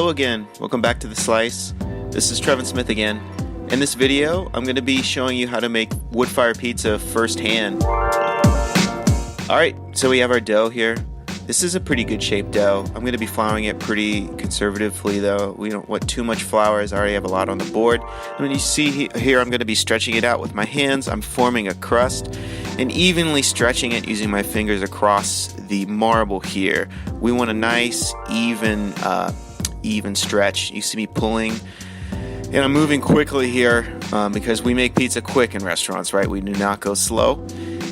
Hello again, welcome back to The Slice. This is Trevin Smith again. In this video, I'm going to be showing you how to make wood fire pizza firsthand. Alright, so we have our dough here. This is a pretty good shaped dough. I'm going to be flouring it pretty conservatively though. We don't want too much flour as I already have a lot on the board. And when you see here, I'm going to be stretching it out with my hands. I'm forming a crust and evenly stretching it using my fingers across the marble here. We want a nice, even stretch. You see me pulling. And I'm moving quickly here because we make pizza quick in restaurants, right? We do not go slow.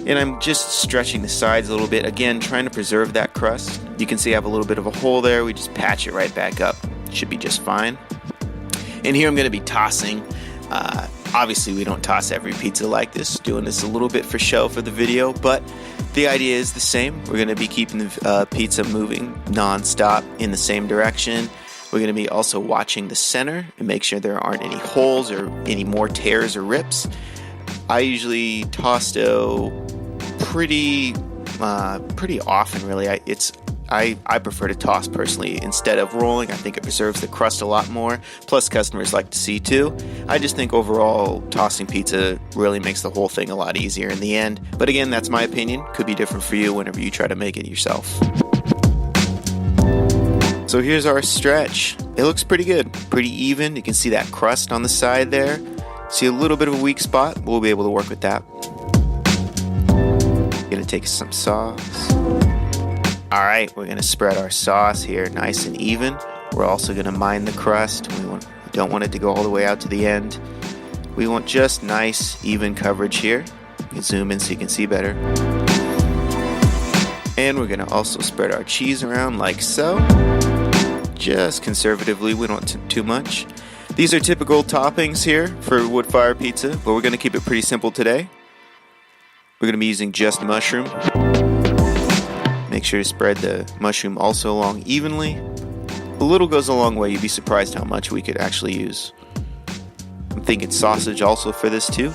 And I'm just stretching the sides a little bit, again, trying to preserve that crust. You can see I have a little bit of a hole there. We just patch it right back up. Should be just fine. And here I'm going to be tossing. Obviously, we don't toss every pizza like this. Doing this a little bit for show for the video, but the idea is the same. We're going to be keeping the pizza moving non-stop in the same direction. We're going to be also watching the center and make sure there aren't any holes or any more tears or rips. I usually toss dough pretty often, really. I prefer to toss personally instead of rolling. I think it preserves the crust a lot more. Plus, customers like to see too. I just think overall tossing pizza really makes the whole thing a lot easier in the end. But again, that's my opinion. Could be different for you whenever you try to make it yourself. So here's our stretch. It looks pretty good, pretty even. You can see that crust on the side there. See a little bit of a weak spot, we'll be able to work with that. Gonna take some sauce. Alright, we're gonna spread our sauce here nice and even. We're also gonna mine the crust. We don't want it to go all the way out to the end. We want just nice, even coverage here. You can zoom in so you can see better. And we're gonna also spread our cheese around like so. Just conservatively, we don't want too much. These are typical toppings here for wood fire pizza, but we're going to keep it pretty simple today. We're going to be using just mushroom. Make sure to spread the mushroom also along evenly. A little goes a long way. You'd be surprised how much we could actually use. I'm thinking sausage also for this too.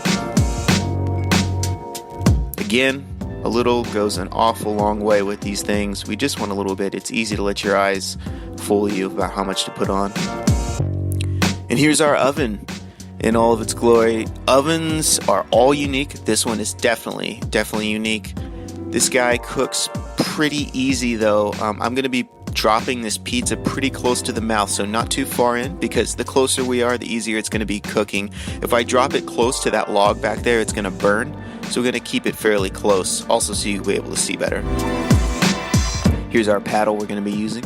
Again, a little goes an awful long way with these things. We just want a little bit. It's easy to let your eyes fool you about how much to put on. And here's our oven in all of its glory. Ovens are all unique. This one is definitely unique. This guy cooks pretty easy though. I'm going to be dropping this pizza pretty close to the mouth, so not too far in, because the closer we are, the easier it's going to be cooking. If I drop it close to that log back there, it's going to burn. So we're going to keep it fairly close, also so you'll be able to see better. Here's our paddle we're going to be using.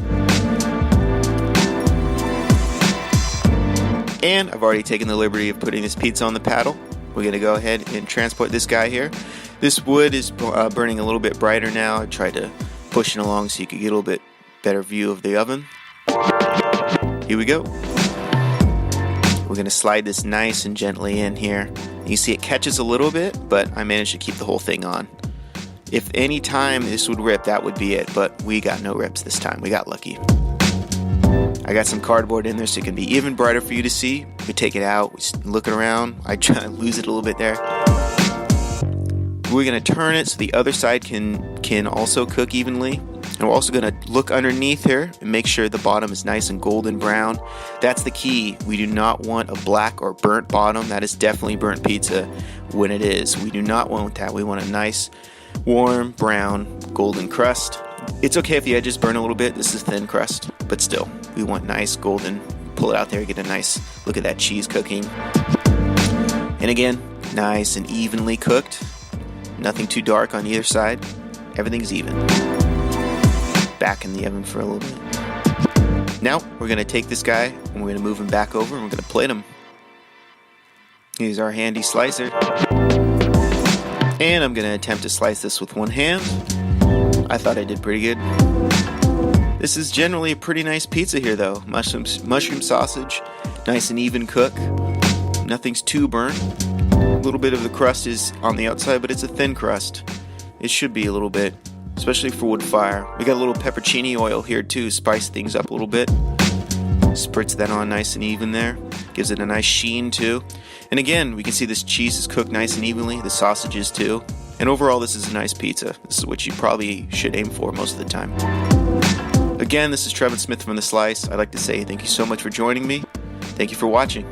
And I've already taken the liberty of putting this pizza on the paddle. We're going to go ahead and transport this guy here. This wood is burning a little bit brighter now. I tried to push it along so you could get a little bit better view of the oven. Here we go. We're going to slide this nice and gently in here. You see it catches a little bit, but I managed to keep the whole thing on. If any time this would rip, that would be it, but we got no rips this time. We got lucky. I got some cardboard in there so it can be even brighter for you to see. We take it out, we look around. I try to lose it a little bit there. We're going to turn it so the other side can also cook evenly. And we're also going to look underneath here and make sure the bottom is nice and golden brown. That's the key. We do not want a black or burnt bottom. That is definitely burnt pizza when it is. We do not want that. We want a nice, warm, brown, golden crust. It's okay if the edges burn a little bit. This is thin crust, but still, we want nice golden. Pull it out there, get a nice look at that cheese cooking. And again, nice and evenly cooked. Nothing too dark on either side. Everything's even. Back in the oven for a little bit. Now, we're going to take this guy and we're going to move him back over and we're going to plate him. Here's our handy slicer. And I'm going to attempt to slice this with one hand. I thought I did pretty good. This is generally a pretty nice pizza here though. Mushroom sausage, nice and even cook. Nothing's too burnt. A little bit of the crust is on the outside, but it's a thin crust. It should be a little bit, especially for wood fire. We got a little pepperoni oil here too, spice things up a little bit. Spritz that on nice and even there. Gives it a nice sheen too. And again, we can see this cheese is cooked nice and evenly, the sausages too. And overall, this is a nice pizza. This is what you probably should aim for most of the time. Again, this is Trevin Smith from The Slice. I'd like to say thank you so much for joining me. Thank you for watching.